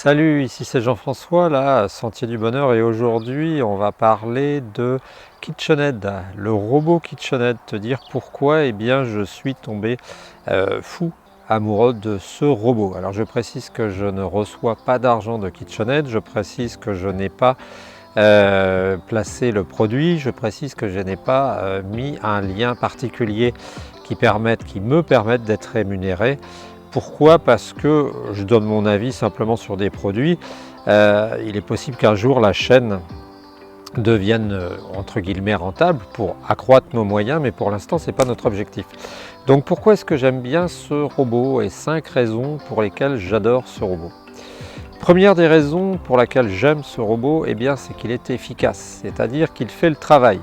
Salut, ici c'est Jean-François, là, Sentier du Bonheur, et aujourd'hui on va parler de KitchenAid, le robot KitchenAid. Te dire pourquoi, eh bien je suis tombé fou amoureux de ce robot. Alors je précise que je ne reçois pas d'argent de KitchenAid, je précise que je n'ai pas placé le produit, je précise que je n'ai pas mis un lien particulier qui me permette d'être rémunéré. Pourquoi? Parce que je donne mon avis simplement sur des produits. Il est possible qu'un jour la chaîne devienne entre guillemets rentable pour accroître nos moyens, mais pour l'instant ce n'est pas notre objectif. Donc pourquoi est-ce que j'aime bien ce robot? Et 5 raisons pour lesquelles j'adore ce robot. Première des raisons pour laquelle j'aime ce robot, eh bien c'est qu'il est efficace, c'est-à-dire qu'il fait le travail.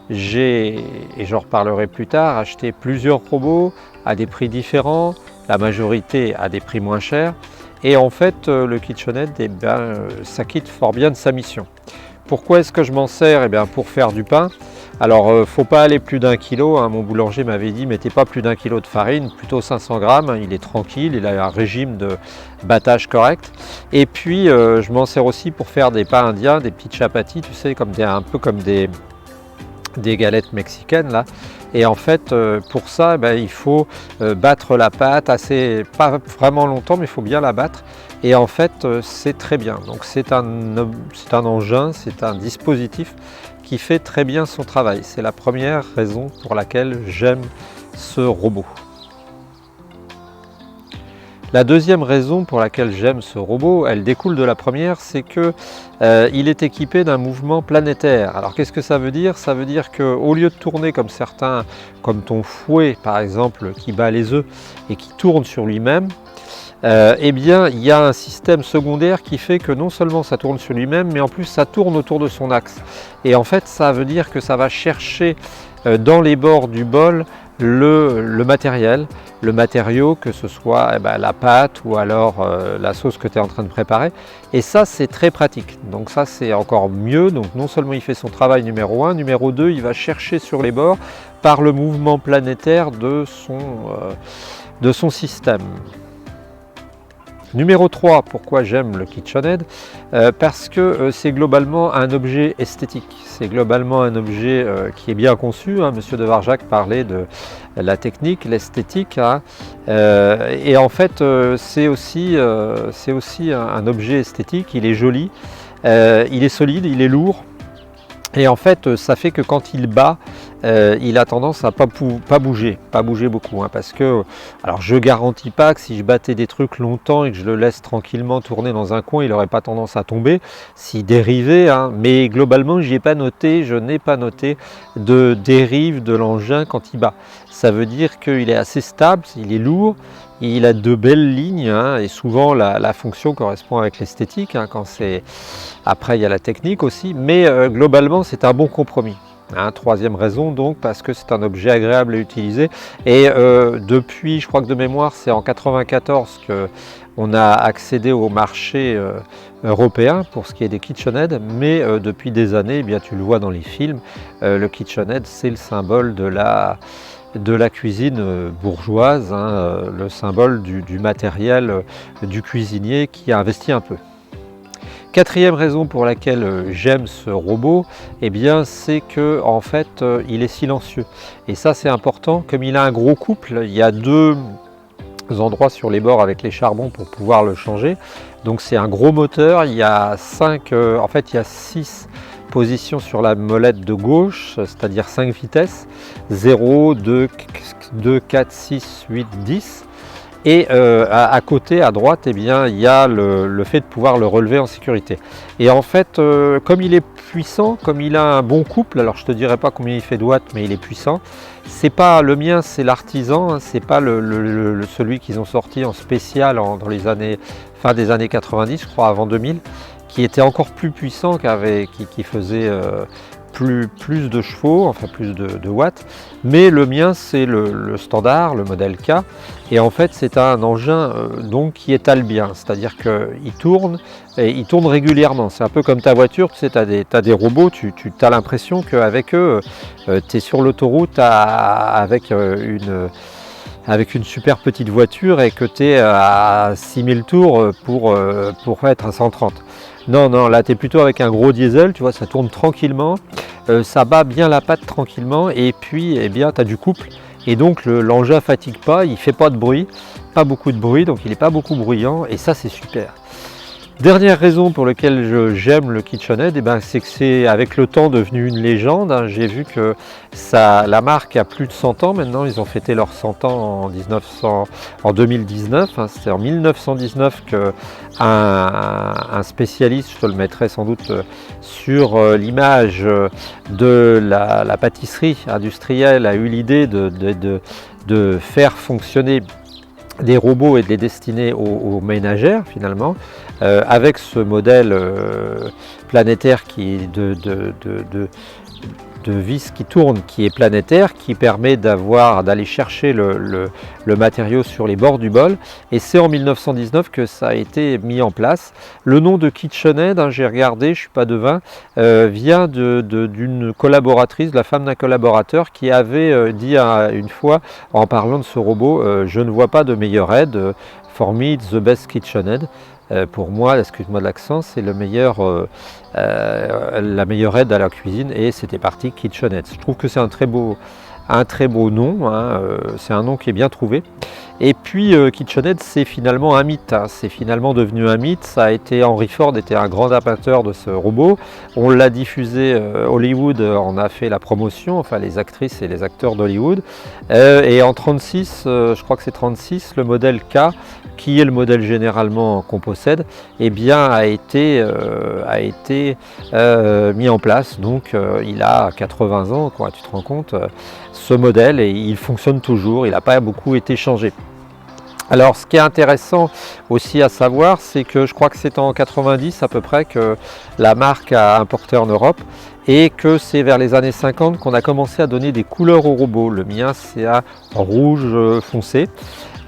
J'ai, et j'en reparlerai plus tard, acheté plusieurs robots à des prix différents, la majorité à des prix moins chers, et en fait le KitchenAid, eh bien, s'acquitte fort bien de sa mission. Pourquoi est-ce que je m'en sers? Eh bien, pour faire du pain. Alors faut pas aller plus d'1 kilo, hein. Mon boulanger m'avait dit mettez pas plus d'1 kilo de farine, plutôt 500 grammes, il est tranquille, il a un régime de battage correct. Et puis je m'en sers aussi pour faire des pains indiens, des petites chapatis, tu sais, un peu comme des galettes mexicaines là. Et en fait pour ça il faut battre la pâte pas vraiment longtemps, mais il faut bien la battre, et en fait c'est très bien. Donc c'est un engin, c'est un dispositif qui fait très bien son travail. C'est la première raison pour laquelle j'aime ce robot. La deuxième raison pour laquelle j'aime ce robot, elle découle de la première, c'est que il est équipé d'un mouvement planétaire. Alors qu'est-ce que ça veut dire? Ça veut dire qu'au lieu de tourner comme certains, comme ton fouet par exemple, qui bat les œufs et qui tourne sur lui-même, eh bien il y a un système secondaire qui fait que non seulement ça tourne sur lui-même, mais en plus ça tourne autour de son axe. Et en fait ça veut dire que ça va chercher dans les bords du bol le matériau, que ce soit la pâte ou alors la sauce que tu es en train de préparer. Et ça c'est très pratique, donc ça c'est encore mieux. Donc non seulement il fait son travail numéro 1, numéro 2, il va chercher sur les bords par le mouvement planétaire de son système. Numéro 3, pourquoi j'aime le KitchenAid? Parce que c'est globalement un objet esthétique, c'est globalement un objet qui est bien conçu, hein. Monsieur de Varjac parlait de la technique, l'esthétique, hein. Et en fait c'est aussi un objet esthétique, il est joli, il est solide, il est lourd. Et en fait, ça fait que quand il bat, il a tendance à pas bouger beaucoup, hein, parce que, alors je garantis pas que si je battais des trucs longtemps et que je le laisse tranquillement tourner dans un coin, il n'aurait pas tendance à tomber, s'il dérivait, hein, mais globalement, je n'ai pas noté de dérive de l'engin quand il bat. Ça veut dire qu'il est assez stable, il est lourd. Il a de belles lignes, hein, et souvent la fonction correspond avec l'esthétique, hein, après il y a la technique aussi, mais globalement c'est un bon compromis. Hein. Troisième raison donc, parce que c'est un objet agréable à utiliser, et depuis, je crois que de mémoire, c'est en 1994 qu'on a accédé au marché européen pour ce qui est des KitchenAid, mais depuis des années, eh bien, tu le vois dans les films, le KitchenAid c'est le symbole de la cuisine bourgeoise, hein, le symbole du matériel du cuisinier qui a investi un peu. Quatrième raison pour laquelle j'aime ce robot, eh bien, c'est que en fait il est silencieux. Et ça c'est important, comme il a un gros couple, il y a 2 endroits sur les bords avec les charbons pour pouvoir le changer. Donc c'est un gros moteur, il y a 6 positions sur la molette de gauche, c'est-à-dire 5 vitesses, 0, 2, 4, 6, 8, 10. Et à côté, à droite, eh bien, il y a le fait de pouvoir le relever en sécurité. Et en fait, comme il est puissant, comme il a un bon couple, alors je ne te dirai pas combien il fait de watts, mais il est puissant. C'est pas le mien, c'est l'artisan, hein, c'est pas celui qu'ils ont sorti en spécial dans les années, fin des années 90, je crois, avant 2000, qui était encore plus puissant, qui faisait plus de chevaux, enfin plus de watts, mais le mien c'est le standard, le modèle K, et en fait c'est un engin donc qui étale bien, c'est-à-dire qu'il tourne, et il tourne régulièrement. C'est un peu comme ta voiture, tu sais, tu as des robots, tu as l'impression qu'avec eux, tu es sur l'autoroute avec avec une super petite voiture et que tu es à 6000 tours pour être à 130. Non, non, là tu es plutôt avec un gros diesel, tu vois, ça tourne tranquillement, ça bat bien la patte tranquillement et puis eh bien tu as du couple et donc l'engin fatigue pas, il fait pas de bruit, pas beaucoup de bruit, donc il n'est pas beaucoup bruyant et ça c'est super. Dernière raison pour laquelle j'aime le KitchenAid, eh ben, c'est que c'est avec le temps devenu une légende. Hein. J'ai vu que la marque a plus de 100 ans maintenant, ils ont fêté leurs 100 ans en 2019. Hein. C'est en 1919 qu'un spécialiste, je te le mettrai sans doute sur l'image de la pâtisserie industrielle, a eu l'idée de faire fonctionner des robots et de les destiner aux ménagères finalement, avec ce modèle planétaire qui est de vis qui tourne, qui est planétaire, qui permet d'aller chercher le matériau sur les bords du bol. Et c'est en 1919 que ça a été mis en place. Le nom de KitchenAid, hein, j'ai regardé, je ne suis pas devin, vient d'une collaboratrice, de la femme d'un collaborateur qui avait dit une fois, en parlant de ce robot, je ne vois pas de meilleure aide, for me it's the best KitchenAid. Pour moi, excuse-moi de l'accent, c'est la meilleure aide à la cuisine et c'était parti KitchenAid. Je trouve que c'est un très beau nom, hein, c'est un nom qui est bien trouvé. Et puis KitchenAid, c'est finalement un mythe, hein, c'est finalement devenu un mythe. Ça a été, Henry Ford était un grand amateur de ce robot. On l'a diffusé, Hollywood on a fait la promotion, enfin les actrices et les acteurs d'Hollywood. Et en 36, je crois que c'est 36, le modèle K, qui est le modèle généralement qu'on possède, eh bien, a été mis en place. Donc il a 80 ans, quoi, tu te rends compte, ce modèle, et il fonctionne toujours, il n'a pas beaucoup été changé. Alors ce qui est intéressant aussi à savoir, c'est que je crois que c'est en 90 à peu près que la marque a importé en Europe et que c'est vers les années 50 qu'on a commencé à donner des couleurs aux robots. Le mien c'est un rouge foncé,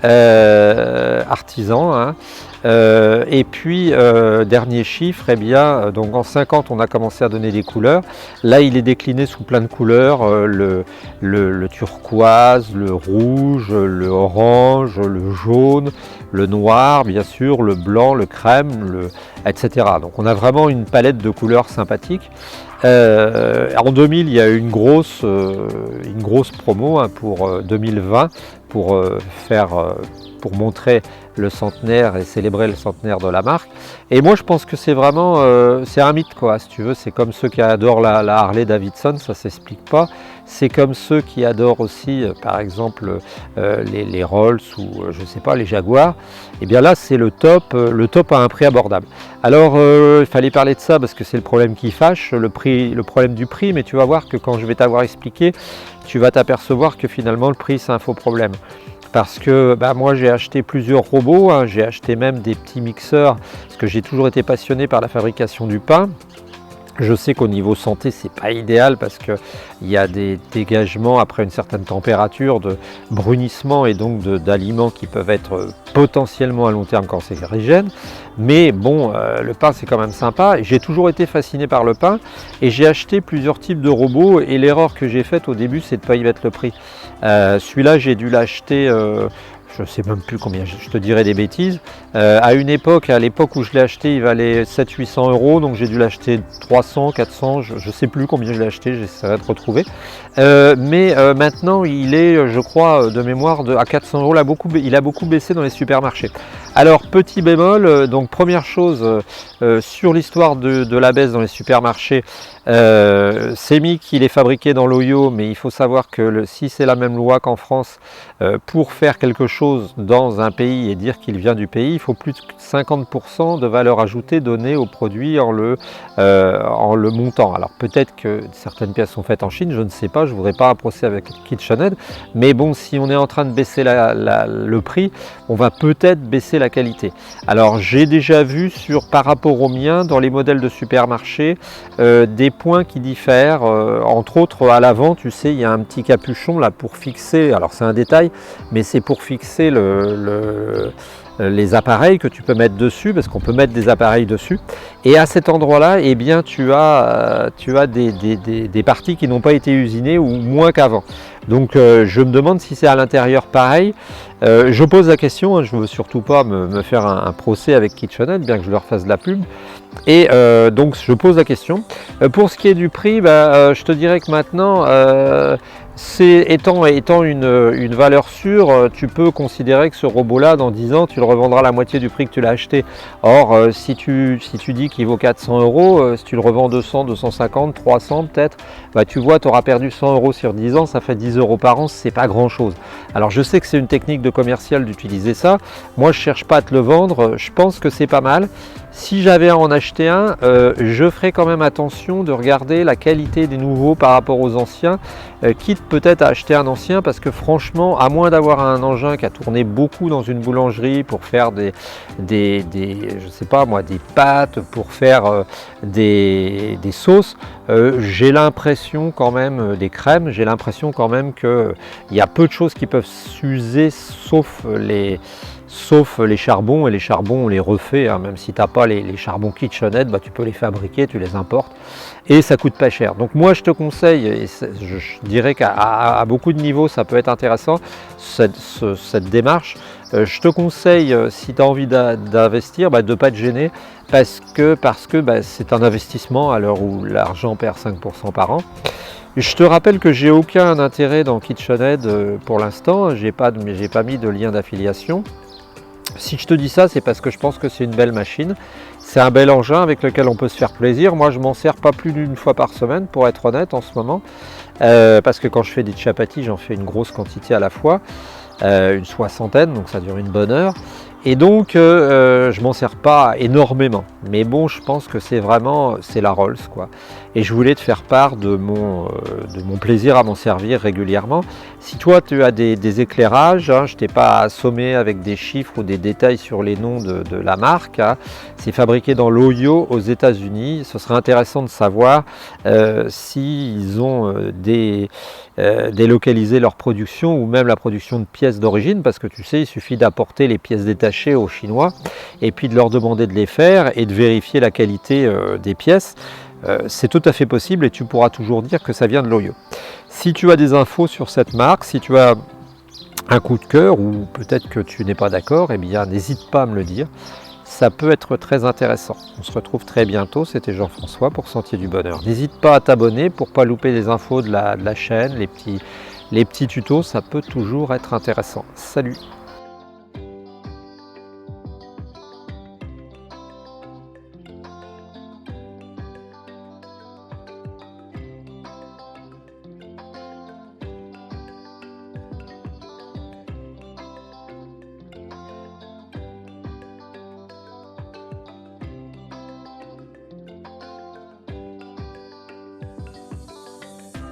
artisan, hein. Et puis dernier chiffre, eh bien, donc en 50 on a commencé à donner des couleurs. Là il est décliné sous plein de couleurs, le turquoise, le rouge, le orange, le jaune, le noir bien sûr, le blanc, le crème, etc. Donc on a vraiment une palette de couleurs sympathiques. En 2000 il y a eu une grosse promo, hein, pour 2020 pour montrer le centenaire et célébrer le centenaire de la marque. Et moi je pense que c'est vraiment c'est un mythe, quoi, si tu veux. C'est comme ceux qui adorent la Harley Davidson, ça s'explique pas. C'est comme ceux qui adorent aussi par exemple les Rolls ou je sais pas, les Jaguars. Et bien là c'est le top à un prix abordable. Alors il fallait parler de ça parce que c'est le problème qui fâche, le problème du prix, mais tu vas voir que quand je vais t'avoir expliqué, tu vas t'apercevoir que finalement le prix c'est un faux problème. Parce que moi j'ai acheté plusieurs robots, hein, j'ai acheté même des petits mixeurs, parce que j'ai toujours été passionné par la fabrication du pain. Je sais qu'au niveau santé, c'est pas idéal parce qu'il y a des dégagements après une certaine température de brunissement et donc d'aliments qui peuvent être potentiellement à long terme cancérigènes. Mais bon, le pain c'est quand même sympa. J'ai toujours été fasciné par le pain et j'ai acheté plusieurs types de robots et l'erreur que j'ai faite au début, c'est de ne pas y mettre le prix. Celui-là, j'ai dû l'acheter, je ne sais même plus combien, je te dirais des bêtises. À l'époque où je l'ai acheté, il valait 700-800 €, donc j'ai dû l'acheter 300, 400, je ne sais plus combien je l'ai acheté, j'essaierai de retrouver. Mais maintenant, il est, je crois, de mémoire à 400 €, il a beaucoup baissé dans les supermarchés. Alors, petit bémol, donc première chose, sur l'histoire de la baisse dans les supermarchés, c'est mis qu'il est fabriqué dans l'Ohio, mais il faut savoir que si c'est la même loi qu'en France, pour faire quelque chose dans un pays et dire qu'il vient du pays, il faut plus de 50% de valeur ajoutée donnée au produit en le montant. Alors peut-être que certaines pièces sont faites en Chine, je ne sais pas, je ne voudrais pas un procès avec KitchenAid, mais bon, si on est en train de baisser le prix, on va peut-être baisser la qualité. Alors j'ai déjà vu par rapport au mien, dans les modèles de supermarché, des points qui diffèrent, entre autres à l'avant, tu sais, il y a un petit capuchon là pour fixer, alors c'est un détail, mais c'est pour fixer les appareils que tu peux mettre dessus, parce qu'on peut mettre des appareils dessus. Et à cet endroit-là, eh bien, tu as des parties qui n'ont pas été usinées ou moins qu'avant. Donc je me demande si c'est à l'intérieur pareil. Je pose la question, hein, je ne veux surtout pas me faire un procès avec KitchenAid, bien que je leur fasse de la pub. Et donc je pose la question. Pour ce qui est du prix, je te dirais que maintenant, étant une valeur sûre, tu peux considérer que ce robot-là, dans 10 ans, tu le revendras à la moitié du prix que tu l'as acheté. Or, si tu dis qu'il vaut 400 €, si tu le revends 200, 250, 300 peut-être, tu vois, tu auras perdu 100 € sur 10 ans, ça fait 10 € par an, c'est pas grand-chose. Alors, je sais que c'est une technique de commercial d'utiliser ça. Moi, je cherche pas à te le vendre, je pense que c'est pas mal. Si j'avais à en acheter un, je ferais quand même attention de regarder la qualité des nouveaux par rapport aux anciens, quitte peut-être à acheter un ancien, parce que franchement, à moins d'avoir un engin qui a tourné beaucoup dans une boulangerie pour faire je sais pas moi, des pâtes, pour faire des sauces, j'ai l'impression quand même, des crèmes, j'ai l'impression quand même qu'il y a peu de choses qui peuvent s'user, sauf les charbons, et les charbons on les refait, hein. Même si tu n'as pas les charbons KitchenAid, tu peux les fabriquer, tu les importes et ça coûte pas cher. Donc moi je te conseille, et je dirais qu'à beaucoup de niveaux ça peut être intéressant cette démarche. Je te conseille, si tu as envie d'investir, de ne pas te gêner, parce que c'est un investissement à l'heure où l'argent perd 5% par an. Je te rappelle que j'ai aucun intérêt dans KitchenAid pour l'instant, j'ai pas mis de lien d'affiliation. Si je te dis ça, c'est parce que je pense que c'est une belle machine. C'est un bel engin avec lequel on peut se faire plaisir. Moi, je m'en sers pas plus d'une fois par semaine, pour être honnête, en ce moment. Parce que quand je fais des chapatis, j'en fais une grosse quantité à la fois. Une soixantaine, donc ça dure une bonne heure. Et donc, je m'en sers pas énormément. Mais bon, je pense que c'est la Rolls, quoi. Et je voulais te faire part de mon plaisir à m'en servir régulièrement. Si toi, tu as des éclairages, hein, je ne t'ai pas assommé avec des chiffres ou des détails sur les noms de la marque. Hein. C'est fabriqué dans l'Ohio aux États-Unis. Ce serait intéressant de savoir s'ils ont délocalisé leur production, ou même la production de pièces d'origine, parce que tu sais, il suffit d'apporter les pièces détachées aux Chinois et puis de leur demander de les faire et de vérifier la qualité des pièces. C'est tout à fait possible et tu pourras toujours dire que ça vient de l'Ohio. Si tu as des infos sur cette marque, si tu as un coup de cœur ou peut-être que tu n'es pas d'accord, eh bien n'hésite pas à me le dire. Ça peut être très intéressant. On se retrouve très bientôt. C'était Jean-François pour Sentier du Bonheur. N'hésite pas à t'abonner pour ne pas louper les infos de la chaîne, les petits tutos, ça peut toujours être intéressant. Salut!